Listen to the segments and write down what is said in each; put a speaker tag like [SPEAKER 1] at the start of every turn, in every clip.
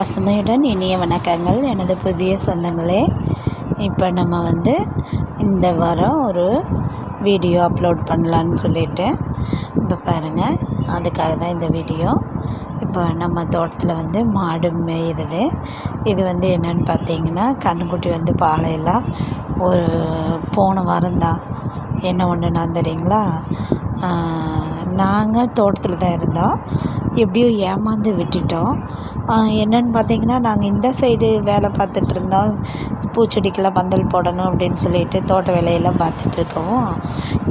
[SPEAKER 1] பசுமையுடன் இனிய வணக்கங்கள் எனது புதிய சொந்தங்களே. இப்போ நம்ம இந்த வாரம் ஒரு வீடியோ அப்லோட் பண்ணலான்னு சொல்லிட்டு இப்போ பாருங்கள், அதுக்காக தான் இந்த வீடியோ. இப்போ நம்ம தோட்டத்தில் மாடு மேயுறது. இது என்னென்னு பார்த்தீங்கன்னா, கன்றுக்குட்டி பாலையெல்லாம் ஒரு போன வாரம் தான். என்ன ஒன்றுனா தெரியுங்களா, நாங்கள் தோட்டத்தில் தான் இருந்தோம். எப்படியோ ஏமாந்து விட்டுட்டோம். என்னென்னு பார்த்தீங்கன்னா, நாங்கள் இந்த சைடு வேலை பார்த்துட்ருந்தோம். பூச்செடிக்கெல்லாம் பந்தல் போடணும் அப்படின்னு சொல்லிட்டு தோட்ட வேலையெல்லாம் பார்த்துட்ருக்கவும்,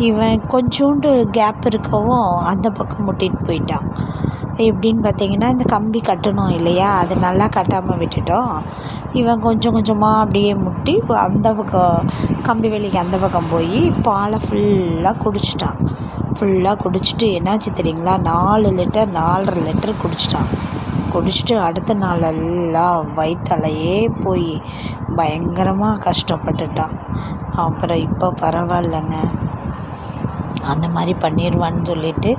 [SPEAKER 1] இவன் கொஞ்சோண்டு கேப் இருக்கவும் அந்த பக்கம் முட்டிகிட்டு போயிட்டான். எப்படின்னு பார்த்தீங்கன்னா, இந்த கம்பி கட்டணும் இல்லையா, அது நல்லா கட்டாமல் விட்டுட்டோம். இவன் கொஞ்சம் கொஞ்சமாக அப்படியே முட்டி அந்த பக்கம் கம்பி வேலிக்கு அந்த பக்கம் போய் பாலை ஃபுல்லாக குடிச்சிட்டு என்னாச்சு தெரியுங்களா, 4 லிட்டர் 4.5 லிட்டர் குடிச்சிட்டு அடுத்த நாள் எல்லாம் வயிற்றாலையே போய் பயங்கரமாக கஷ்டப்பட்டுட்டான். அப்புறம் இப்போ பரவாயில்லைங்க, அந்த மாதிரி பண்ணிடுவான்னு சொல்லிட்டு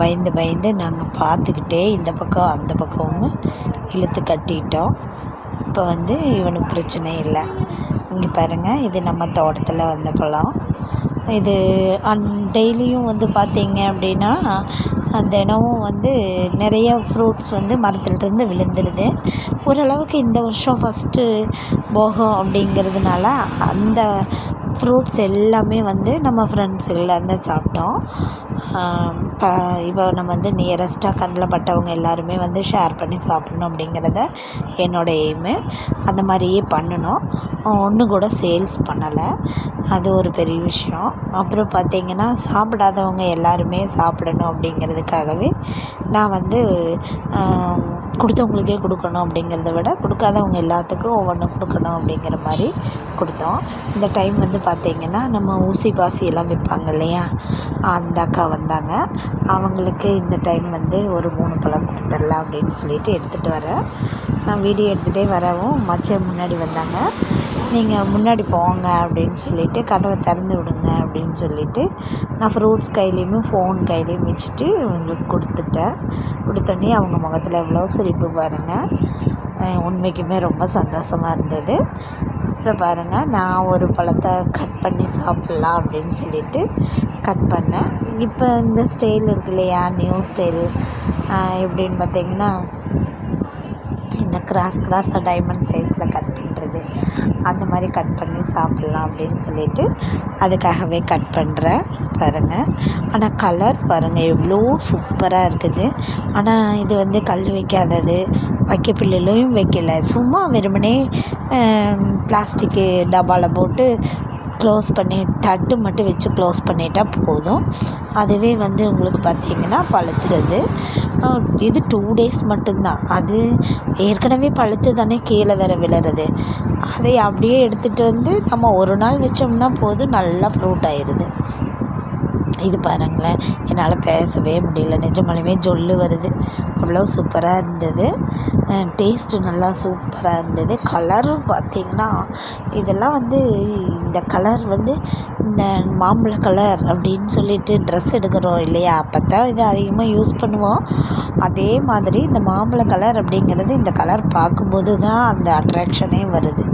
[SPEAKER 1] பயந்து நாங்கள் பார்த்துக்கிட்டே இந்த பக்கம் அந்த பக்கமும் இழுத்து கட்டிட்டோம். இப்போ இவனுக்கு பிரச்சனை இல்லை. இங்கே பாருங்கள், இது நம்ம தோட்டத்தில் வந்த பழம். இது டெய்லியும் பார்த்தீங்க அப்படின்னா, தினமும் நிறைய ஃப்ரூட்ஸ் மரத்துலேருந்து விழுந்துடுது. ஓரளவுக்கு இந்த வருஷம் ஃபஸ்ட்டு போகம் அப்படிங்கிறதுனால அந்த ஃப்ரூட்ஸ் எல்லாமே நம்ம ஃப்ரெண்ட்ஸுகள்லேருந்து சாப்பிட்டோம். இப்போ நம்ம நியரஸ்ட்டாக கண்ணில் பட்டவங்க எல்லாருமே ஷேர் பண்ணி சாப்பிட்ணும் அப்படிங்கிறத என்னோடய எய்மு. அந்த மாதிரியே பண்ணணும். ஒன்று கூட சேல்ஸ் பண்ணலை, அது ஒரு பெரிய விஷயம். அப்புறம் பார்த்திங்கன்னா, சாப்பிடாதவங்க எல்லாருமே சாப்பிடணும் அப்படிங்கிறதுக்காகவே நான் கொடுத்தவங்களுக்கே கொடுக்கணும் அப்படிங்கிறத விட கொடுக்காதவங்க எல்லாத்துக்கும் ஒவ்வொன்று கொடுக்கணும் அப்படிங்கிற மாதிரி கொடுத்தோம். இந்த டைம் பார்த்திங்கன்னா, நம்ம ஊசி பாசி எல்லாம் விற்பாங்க இல்லையா, அந்த அக்கா வந்தாங்க. அவங்களுக்கு இந்த டைம் ஒரு 3 பழம் கொடுத்துடலாம் அப்படின்னு சொல்லிட்டு எடுத்துகிட்டு வரேன். நான் வீடியோ எடுத்துகிட்டே வரவும் மச்சம் முன்னாடி வந்தாங்க. நீங்கள் முன்னாடி போங்க அப்படின்னு சொல்லிவிட்டு கதவை திறந்து விடுங்க அப்படின்னு சொல்லிவிட்டு நான் ஃப்ரூட்ஸ் கையிலையும் ஃபோன் கையிலையும் வச்சுட்டு உங்களுக்கு கொடுத்தோன்னே அவங்க முகத்தில் எவ்வளோ சிரிப்பு பாருங்கள். உண்மைக்குமே ரொம்ப சந்தோஷமாக இருந்தது. அப்புறம் பாருங்கள், நான் ஒரு பழத்தை கட் பண்ணி சாப்பிட்லாம் அப்படின்னு சொல்லிட்டு கட் பண்ணேன். இப்போ இந்த ஸ்டைல் இருக்கு இல்லையா, நியூ ஸ்டைல், எப்படின்னு பார்த்தீங்கன்னா, இந்த கிராஸாக டைமண்ட் சைஸில் கட் பண்ணுறது, அந்த மாதிரி கட் பண்ணி சாப்பிட்லாம் அப்படின்னு சொல்லிட்டு அதுக்காகவே கட் பண்ணுறேன் பாருங்கள். ஆனால் கலர் பாருங்கள் எவ்வளோ சூப்பராக இருக்குது. ஆனால் இது கல் வைக்காதது, வைக்கப்பிள்ளையிலையும் வைக்கலை, சும்மா வெறுமனே பிளாஸ்டிக்கு டப்பாவில் போட்டு க்ளோஸ் பண்ணி தட்டு மட்டும் வச்சு க்ளோஸ் பண்ணிட்டா போதும். அதுவே உங்களுக்கு பார்த்திங்கன்னா பழுத்துறது. இது 2 days மட்டும்தான். அது ஏற்கனவே பழுத்து தானே கீழே வேற விழுறது. அதை அப்படியே எடுத்துகிட்டு நம்ம ஒரு நாள் வச்சோம்னா போதும், நல்லா ஃப்ரூட் ஆயிடுது. இது பாருங்களேன், என்னால் பேசவே முடியல, நிஜமாலுமே ஜொல்லு வருது. அவ்வளோ சூப்பராக இருந்தது. டேஸ்ட்டு நல்லா சூப்பராக இருந்தது. கலரும் பார்த்திங்கன்னா, இதெல்லாம் இந்த கலர் இந்த மாம்பழ கலர் அப்படின்னு சொல்லிட்டு ட்ரெஸ் எடுக்கிறோம் இல்லையா, அப்போ தான் இது அதிகமாக யூஸ் பண்ணுவோம். அதே மாதிரி இந்த மாம்பழ கலர் அப்படிங்கிறது, இந்த கலர் பார்க்கும்போது தான் அந்த அட்ராக்ஷனே வருது.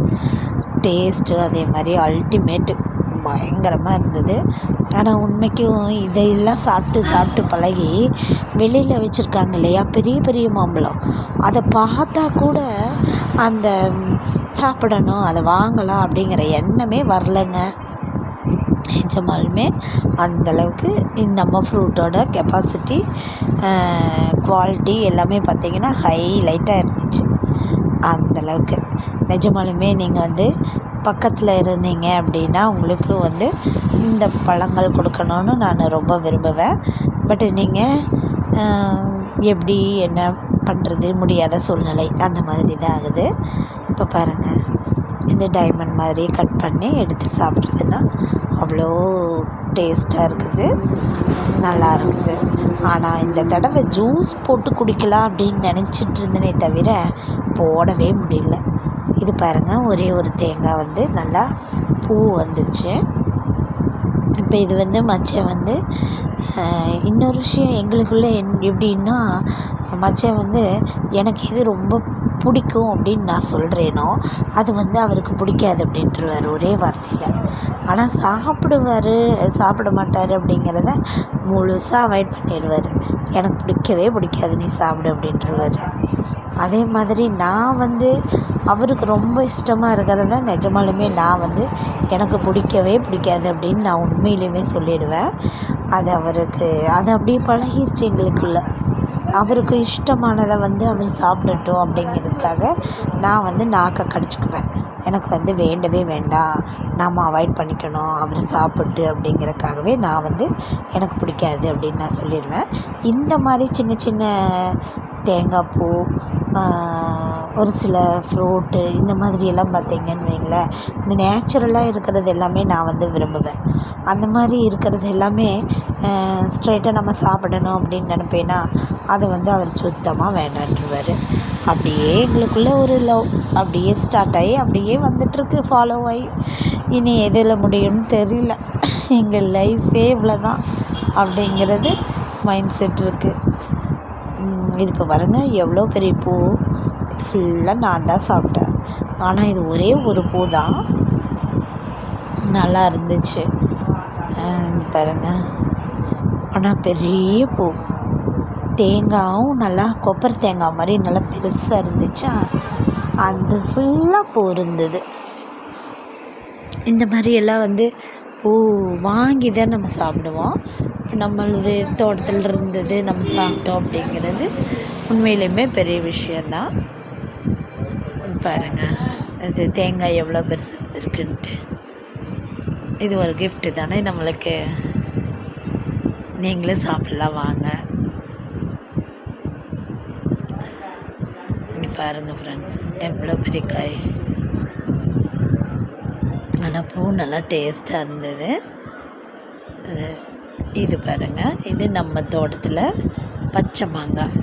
[SPEAKER 1] டேஸ்ட்டு அதே மாதிரி அல்டிமேட்டு, பயங்கரமாக இருந்தது. ஆனால் உண்மைக்கும் இதையெல்லாம் சாப்பிட்டு பழகி வெளியில் வச்சுருக்காங்க இல்லையா பெரிய மாம்பழம், அதை பார்த்தா கூட அந்த சாப்பிடணும், அதை வாங்கலாம் அப்படிங்கிற எண்ணமே வரலைங்க. நிஜமாலுமே அந்தளவுக்கு நம்ம ஃப்ரூட்டோட கெப்பாசிட்டி, குவாலிட்டி எல்லாமே பார்த்திங்கன்னா ஹைலைட்டாக இருந்துச்சு. அந்தளவுக்கு நிஜமாலுமே நீங்கள் பக்கத்தில் இருந்தீங்க அப்படின்னா உங்களுக்கு இந்த பழங்கள் கொடுக்கணுன்னு நான் ரொம்ப விரும்புவேன். பட் நீங்கள் எப்படி என்ன பண்ணுறது, முடியாத சூழ்நிலை அந்த மாதிரி தான் ஆகுது. இப்போ பாருங்கள், இந்த டைமண்ட் மாதிரி கட் பண்ணி எடுத்து சாப்பிட்றதுன்னா அவ்வளோ டேஸ்ட்டாக இருக்குது, நல்லா இருக்குது. ஆனால் இந்த தடவை ஜூஸ் போட்டு குடிக்கலாம் அப்படின்னு நினச்சிட்டு இருந்தேனே தவிர போடவே முடியல. இது பாருங்கள், ஒரே ஒரு தேங்காய் நல்லா பூ வந்துருச்சு. இப்போ இது மச்சம் இன்னொரு விஷயம் எங்களுக்குள்ளே எப்படின்னா, மச்சம் எனக்கு இது ரொம்ப பிடிக்கும் அப்படின்னு நான் சொல்கிறேனோ அது வந்து அவருக்கு பிடிக்காது அப்படின்ட்டுருவார் ஒரே வார்த்தையில். ஆனால் சாப்பிட மாட்டார் அப்படிங்கிறத முழுசாக அவாய்ட் பண்ணிடுவார். எனக்கு பிடிக்கவே பிடிக்காது, நீ சாப்பிடு அப்படின்ட்டுருவார். அதே மாதிரி நான் வந்து அவருக்கு ரொம்ப இஷ்டமாக இருக்கிறத நிஜமாலுமே நான் வந்து எனக்கு பிடிக்கவே பிடிக்காது அப்படின்னு நான் உண்மையிலுமே சொல்லிடுவேன். அது அப்படியே பழகிருச்சு எங்களுக்குள்ள. அவருக்கு இஷ்டமானதை வந்து அவர் சாப்பிடட்டும் அப்படிங்கிறதுக்காக நான் வந்து நாக்கை கடிச்சிக்குவேன். எனக்கு வந்து வேண்டவே வேண்டாம், நாம் அவாய்ட் பண்ணிக்கணும் அவர் சாப்பிட்டு அப்படிங்கிறக்காகவே நான் வந்து எனக்கு பிடிக்காது அப்படின்னு நான் சொல்லிடுவேன். இந்த மாதிரி சின்ன சின்ன தேங்காய் பூ, ஒரு சில ஃப்ரூட்டு, இந்த மாதிரியெல்லாம் பார்த்திங்கன்னு வைங்களேன், இந்த நேச்சுரலாக இருக்கிறது எல்லாமே நான் வந்து விரும்புவேன். அந்த மாதிரி இருக்கிறது எல்லாமே ஸ்ட்ரைட்டாக நம்ம சாப்பிடணும் அப்படின்னு நினப்பேன்னா அதை வந்து அவர் சுத்தமாக வேண்டான்ட்டுருவார். அப்படியே எங்களுக்குள்ளே ஒரு லவ் அப்படியே ஸ்டார்ட் ஆகி அப்படியே வந்துட்டுருக்கு, ஃபாலோ ஆகி. இனி எதில் முடியும்னு தெரியல. எங்கள் லைஃபே இவ்வளோ தான் அப்படிங்கிறது மைண்ட் செட் இருக்குது. இது இப்போ பாருங்கள், எவ்வளோ பெரிய பூ. இது ஃபுல்லாக நான் தான் சாப்பிட்டேன். ஆனால் இது ஒரே ஒரு பூ தான் நல்லா இருந்துச்சு. இது பாருங்கள், ஆனால் பெரிய பூ. தேங்காயும் நல்லா கொப்பரை தேங்காய் மாதிரி நல்லா பெருசாக இருந்துச்சா, அது ஃபுல்லாக பூ இருந்தது. இந்த மாதிரியெல்லாம் வந்து பூ வாங்கி தான் நம்ம சாப்பிடுவோம். நம்மளது தோட்டத்தில் இருந்தது நம்ம சாப்பிட்டோம் அப்படிங்கிறது உண்மையிலுமே பெரிய விஷயந்தான். பாருங்கள், அது தேங்காய் எவ்வளோ பெருசு இருந்திருக்குன்ட்டு. இது ஒரு கிஃப்ட்டு தானே நம்மளுக்கு. நீங்களும் சாப்பிட்லாம் வாங்க. இங்கே பாருங்கள் ஃப்ரெண்ட்ஸ், எவ்வளோ பெரிய காய். ஆனால் பூ நல்லா டேஸ்ட்டாக இருந்தது. இது பாருங்கள், இது நம்ம தோட்டத்தில் பச்சை மாங்காய்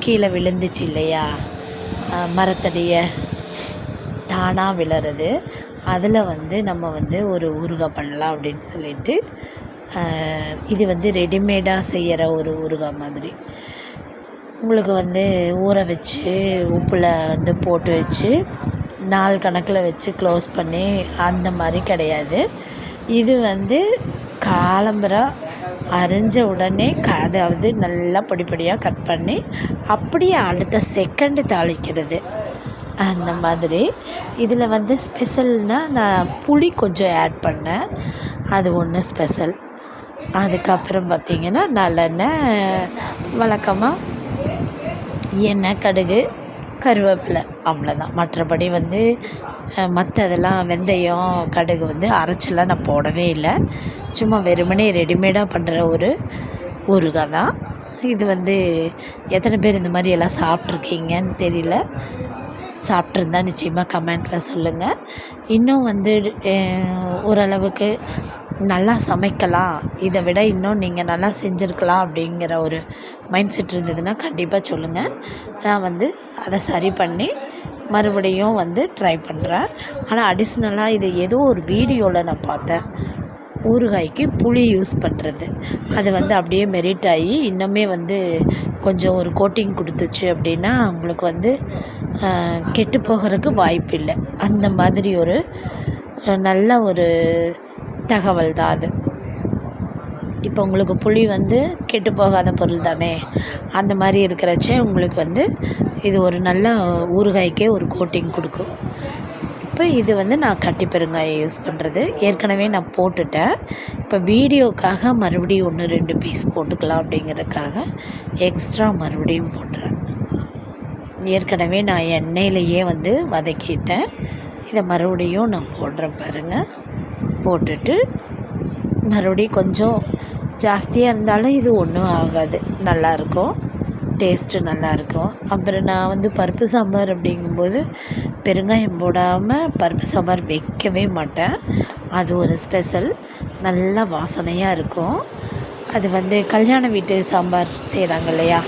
[SPEAKER 1] கீழே விழுந்துச்சு இல்லையா, மரத்தடியை தானாக விழுறது. அதில் வந்து நம்ம வந்து ஒரு ஊறுகாய் பண்ணலாம் அப்படின்னு சொல்லிட்டு, இது வந்து ரெடிமேடாக செய்கிற ஒரு ஊறுகாய் மாதிரி. உங்களுக்கு வந்து ஊற வச்சு உப்பில் வந்து போட்டு வச்சு நாள் கணக்கில் வச்சு க்ளோஸ் பண்ணி அந்த மாதிரி கிடையாது. இது வந்து காலம்பரை அரிஞ்ச உடனே அதாவது நல்லா பொடியாக கட் பண்ணி அப்படியே அடுத்த செகண்டு தாளிக்கிறது அந்த மாதிரி. இதில் வந்து ஸ்பெஷல்னால் நான் புளி கொஞ்சம் ஆட் பண்ணேன், அது ஒன்று ஸ்பெஷல். அதுக்கப்புறம் பார்த்திங்கன்னா நல்லெண்ணெய், வழக்கமாக எண்ணெய், கடுகு, கருவேப்பிலை, அவ்வளோதான். மற்றபடி வந்து மற்றதெல்லாம் வெந்தயம், கடுகு வந்து அரைச்செல்லாம் நான் போடவே இல்லை. சும்மா வெறுமனே ரெடிமேடாக பண்ணுற ஒரு ஊறுகாய் தான் இது. வந்து எத்தனை பேர் இந்த மாதிரி எல்லாம் சாப்பிட்ருக்கீங்கன்னு தெரியல. சாப்பிட்ருந்தா நிச்சயமாக கமெண்ட்டில் சொல்லுங்கள். இன்னும் வந்து ஓரளவுக்கு நல்லா சமைக்கலாம், இதை விட இன்னும் நீங்கள் நல்லா செஞ்சுருக்கலாம் அப்படிங்கிற ஒரு மைண்ட் செட் இருந்ததுன்னா கண்டிப்பாக சொல்லுங்கள். நான் வந்து அதை சரி பண்ணி மறுபடியும் வந்து ட்ரை பண்ணுறேன். ஆனால் அடிஷ்னலாக இது ஏதோ ஒரு வீடியோவில் நான் பார்த்தேன், ஊறுகாய்க்கு புளி யூஸ் பண்ணுறது. அது வந்து அப்படியே மெரிட் ஆகி இன்னுமே வந்து கொஞ்சம் ஒரு கோட்டிங் கொடுத்துச்சு அப்படின்னா உங்களுக்கு வந்து கெட்டு போகிறதுக்கு வாய்ப்பு இல்லை. அந்த மாதிரி ஒரு நல்ல ஒரு தகவல் தான் அது. இப்போ உங்களுக்கு புளி வந்து கெட்டு போகாத பொருள் தானே, அந்த மாதிரி இருக்கிறச்சே உங்களுக்கு வந்து இது ஒரு நல்ல ஊறுகாய்க்கே ஒரு கோட்டிங் கொடுக்கும். இப்போ இது வந்து நான் கட்டி பெருங்காயம் யூஸ் பண்ணுறது ஏற்கனவே நான் போட்டுட்டேன். இப்போ வீடியோக்காக மறுபடியும் 1-2 பீஸ் போட்டுக்கலாம் அப்படிங்கிறதுக்காக எக்ஸ்ட்ரா மறுபடியும் போடுறேன். ஏற்கனவே நான் எண்ணெயிலையே வந்து வதக்கிட்டேன். இதை மறுபடியும் நான் போடுறேன் பாருங்கள். போட்டுட்டு மறுபடியும் கொஞ்சம் ஜாஸ்தியாக இருந்தாலும் இது ஒன்றும் ஆகாது, நல்லாயிருக்கும், டேஸ்ட்டு நல்லாயிருக்கும். அப்புறம் நான் வந்து பருப்பு சாம்பார் அப்படிங்கும்போது பெருங்காயம் போடாமல் பருப்பு சாம்பார் வைக்கவே மாட்டேன். அது ஒரு ஸ்பெஷல், நல்லா வாசனையாக இருக்கும். அது வந்து கல்யாண வீட்டு சாம்பார் செய்கிறாங்க இல்லையா,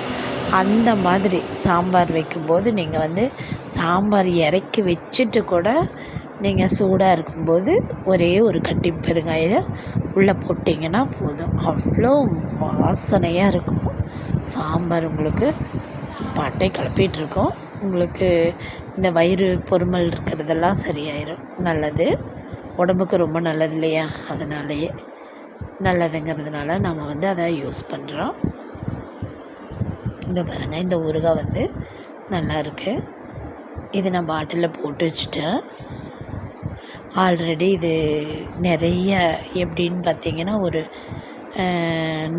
[SPEAKER 1] அந்த மாதிரி சாம்பார் வைக்கும்போது நீங்கள் வந்து சாம்பார் இறக்கி வச்சுட்டு கூட நீங்கள் சூடாக இருக்கும்போது ஒரே ஒரு கட்டி பெருங்காயம் உள்ளே போட்டிங்கன்னா போதும், அவ்வளோ வாசனையாக இருக்கும் சாம்பார். உங்களுக்கு பாட்டை கிளப்பிகிட்ருக்கோம். உங்களுக்கு இந்த வயிறு பொறுமல் இருக்கிறதெல்லாம் சரியாயிடும். நல்லது, உடம்புக்கு ரொம்ப நல்லது இல்லையா? அதனாலேயே நல்லதுங்கிறதுனால நம்ம வந்து அதை யூஸ் பண்ணுறோம். இப்போ பாருங்கள், இந்த ஊறுகாய் வந்து நல்லா இருக்குது. இது நான் பாட்டிலில் போட்டு வச்சுட்டேன். ஆல்ரெடி இது நிறைய எப்படின்னு பார்த்திங்கன்னா ஒரு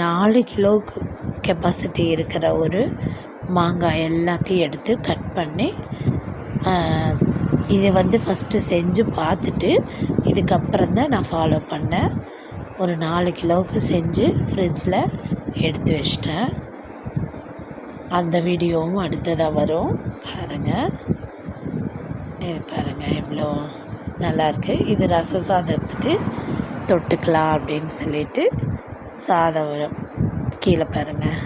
[SPEAKER 1] 4 கிலோவுக்கு கெப்பாசிட்டி இருக்கிற ஒரு மாங்காய் எல்லாத்தையும் எடுத்து கட் பண்ணி இதை வந்து ஃபஸ்ட்டு செஞ்சு பார்த்துட்டு இதுக்கப்புறம் தான் நான் ஃபாலோ பண்ணேன். ஒரு 4 கிலோவுக்கு செஞ்சு ஃப்ரிட்ஜில் எடுத்து வச்சிட்டேன். அந்த வீடியோவும் அடுத்ததாக வரும் பாருங்கள். இது பாருங்கள் எவ்வளோ நல்லாயிருக்கு. இது ரச சாதத்துக்கு தொட்டுக்கலாம் அப்படின்னு சொல்லிட்டு சாதம் கீழே பாருங்கள்,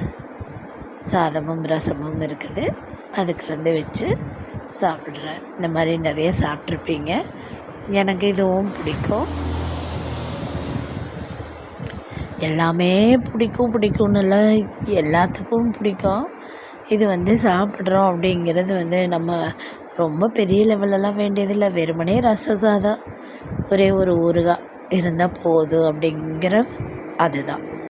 [SPEAKER 1] சாதமும் ரசமும் இருக்குது. அதுக்கு வந்து வச்சு சாப்பிட்றேன். இந்த மாதிரி நிறைய சாப்பிட்ருப்பீங்க. எனக்கு இதுவும் பிடிக்கும். எல்லாமே பிடிக்கும்னு இல்லை, எல்லாத்துக்கும் பிடிக்கும். இது வந்து சாப்பிட்றோம் அப்படிங்கிறது வந்து நம்ம ரொம்ப பெரிய லெவலெல்லாம் வேண்டியதில்லை. வெறுமனே ரச சாதம், ஒரே ஒரு ஊறுகாய் இருந்தால் போதும் அப்படிங்கிற அதுதான்.